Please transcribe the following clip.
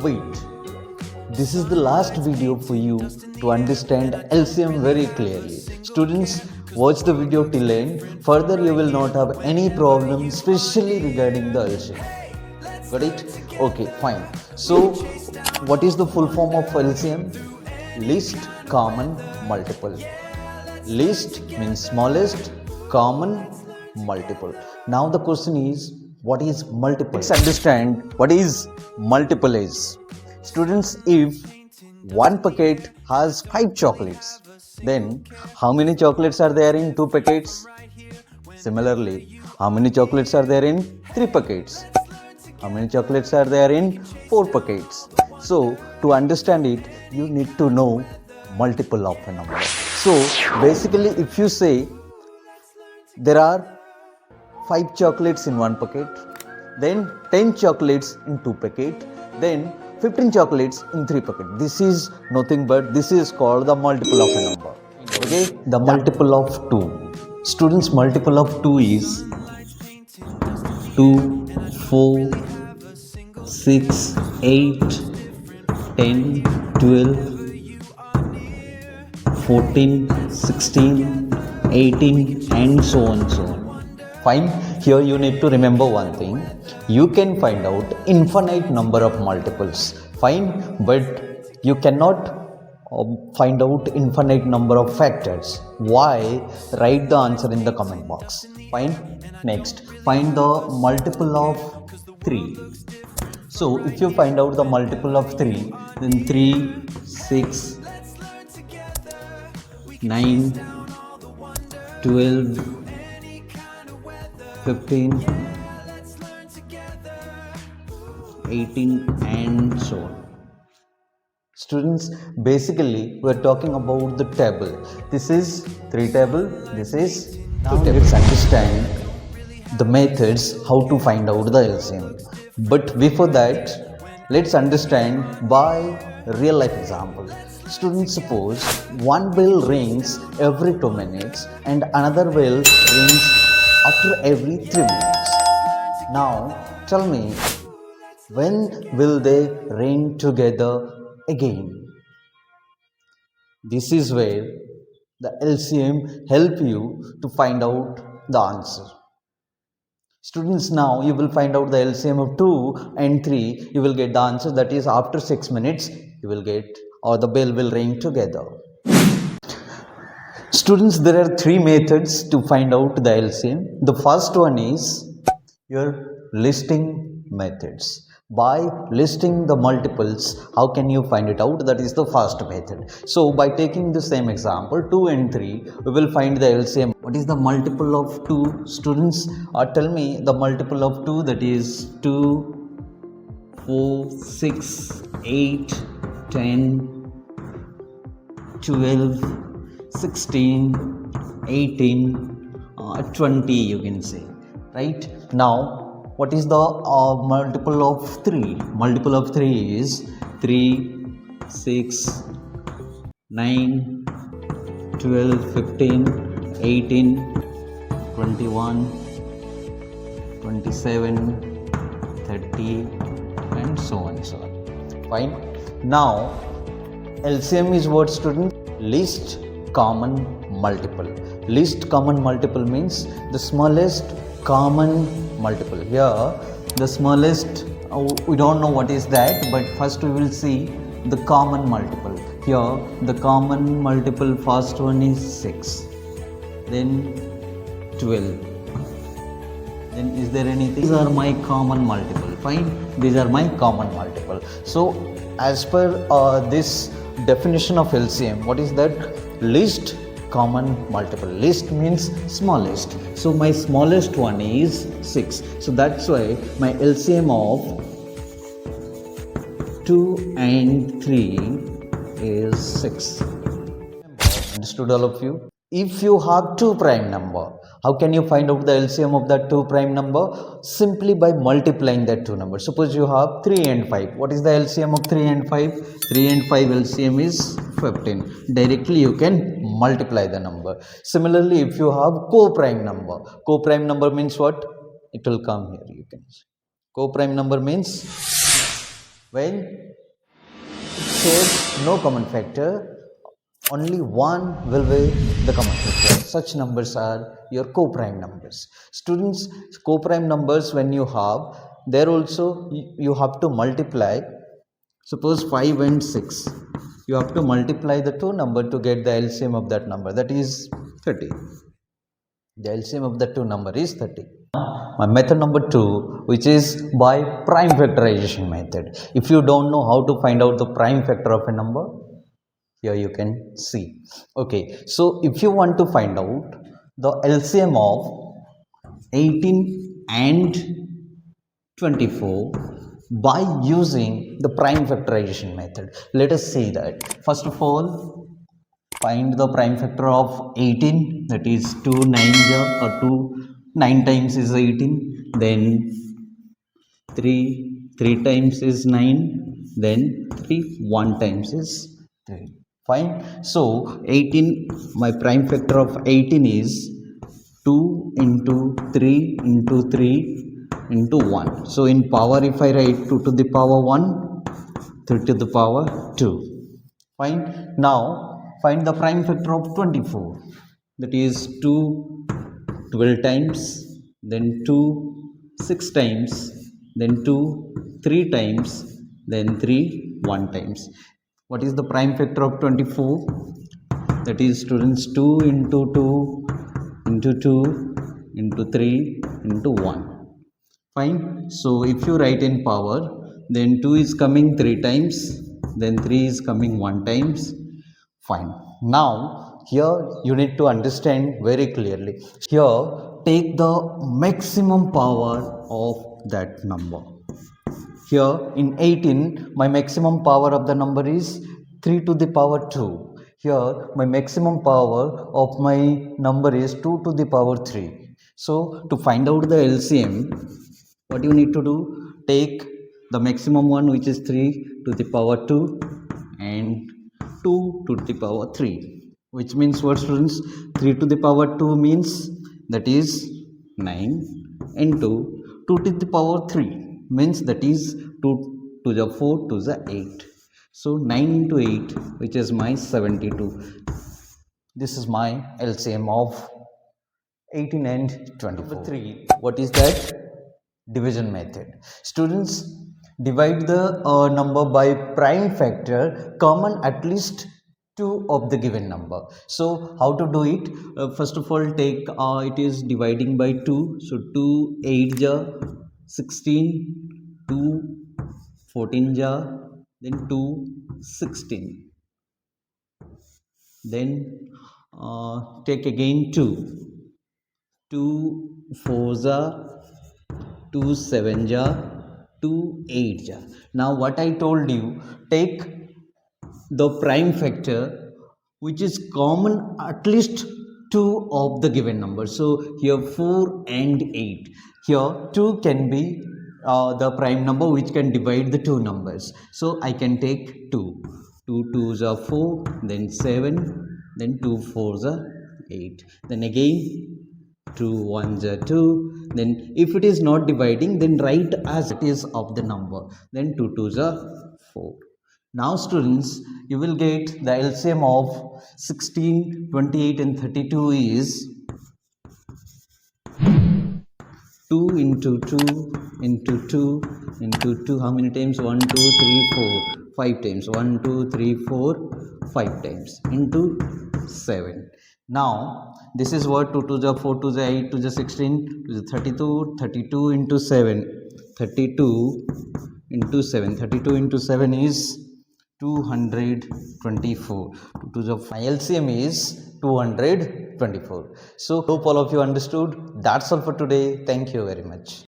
Wait, this is the last video for you to understand LCM very clearly. Students, watch the video till end. Further, you will not have any problem, especially regarding the LCM. Got it? Okay, fine. So, what is the full form of LCM? Least common multiple. Least means smallest common multiple. Now the question is, what is multiple? Let's understand what is multiple is. Students, if one packet has 5 chocolates, then how many chocolates are there in 2 packets? Similarly, how many chocolates are there in 3 packets? How many chocolates are there in 4 packets? So, to understand it, you need to know multiple of a number. So, basically, if you say there are 5 chocolates in 1 packet, then 10 chocolates in 2 packet, then 15 chocolates in 3 packet. This is nothing but this is called the multiple of a number. Okay, the multiple of 2. Students, multiple of 2 is 2, 4, 6, 8, 10, 12, 14, 16, 18 and so on. Fine. Here you need to remember one thing. You can find out infinite number of multiples. Fine. But you cannot find out infinite number of factors. Why? Write the answer in the comment box. Fine. Next, find the multiple of 3. So if you find out the multiple of 3, then 3, 6, 9, 12, 15, 18 and so on. Students, basically we are talking about the table. This is 3 table, this is 2 table. Let's understand the methods how to find out the LCM. But before that, let's understand by real life example. Students, suppose one bell rings every 2 minutes and another bell rings after every 3 minutes. Now, tell me, when will they ring together again? This is where the LCM help you to find out the answer. Students, now you will find out the LCM of 2 and 3. You will get the answer, that is after 6 minutes you will get, or the bell will ring together. Students, there are 3 methods to find out the LCM. The first one is your listing methods. By listing the multiples, how can you find it out? That is the first method. So by taking the same example, 2 and 3, we will find the LCM. What is the multiple of 2? Students, tell me the multiple of 2, that is 2, 4, 6, 8, 10, 12, 16, 18, 20 you can say, right? Now, what is the multiple of 3? Multiple of 3 is 3, 6, 9, 12, 15, 18, 21, 27, 30 and so on. Fine. Now, LCM is what, student? Least common multiple. Least common multiple means the smallest common multiple. Here the smallest, we don't know what is that, but first we will see the common multiple. Here the common multiple, first one is 6, then 12, then is there anything? These are my common multiple. Fine, these are my common multiple. So as per this definition of LCM, what is that? Least common multiple. Least means smallest. So my smallest one is 6. So that's why my LCM of 2 and 3 is 6. Understood all of you? If you have 2 prime number, how can you find out the LCM of that 2 prime number? Simply by multiplying that 2 numbers. Suppose you have 3 and 5. What is the LCM of 3 and 5? 3 and 5 LCM is 15. Directly you can multiply the number. Similarly, if you have co-prime number means what? It will come here, you can see. Co-prime number means When it says no common factor, only one will be the common factor. Such numbers are your co-prime numbers. Students, co-prime numbers, when you have, there also you have to multiply. Suppose 5 and 6, you have to multiply the two number to get the LCM of that number, that is 30. The LCM of the two number is 30. My method number 2, which is by prime factorization method. If you don't know how to find out the prime factor of a number, here you can see. Okay, so if you want to find out the LCM of 18 and 24 by using the prime factorization method, let us see that. First of all, find the prime factor of 18, that is 2 9 or 2 9 times is 18, then 3 times is 9, then 3 1 times is 3. Fine. So 18, my prime factor of 18 is 2 into 3 into 3 into 1. So in power, if I write 2 to the power 1, 3 to the power 2. Fine. Now find the prime factor of 24, that is 2 12 times, then 2 6 times, then 2 3 times, then 3 1 times. What is the prime factor of 24? That is, students, 2 into 2 into 2 into 3 into 1. Fine. So if you write in power, then 2 is coming 3 times, then 3 is coming 1 times. Fine. Now here you need to understand very clearly. Here take the maximum power of that number. Here in 18, my maximum power of the number is 3 to the power 2. Here my maximum power of my number is 2 to the power 3. So to find out the LCM, what you need to do, take the maximum one, which is 3 to the power 2 and 2 to the power 3, which means what, students? 3 to the power 2 means that is 9 into 2 to the power 3 means that is 2 to the 4 to the 8. So 9 into 8, which is my 72. This is my LCM of 18 and 24. Number 3, what is that? Division method. Students, divide the number by prime factor common at least 2 of the given number. So how to do it? First of all, take it is dividing by 2. So 2 8 ja 16, 2 14 ja, then 2 16, then take again 2 4 ja 2 7 ja 2 8 ja. Now what I told you, take the prime factor which is common at least 2 of the given number. So here 4 and 8, here 2 can be the prime number which can divide the two numbers. So I can take 2 2s are 4, then 7, then 2 4s are 8, then again 2 1s are 2, then if it is not dividing, then write as it is of the number, then 2 2s are 4. Now students, you will get the LCM of 16 28 and 32 is 2 into 2 into 2 into 2. How many times? 1 2 3 4 5 times. 1 2 3 4 5 times into 7. Now this is what? 2 to the 4 to the 8 to the 16 to the 32. 32 into 7, 32 into 7, 32 into 7 is 224. To the LCM is 224. So hope all of you understood. That's all for today. Thank you very much.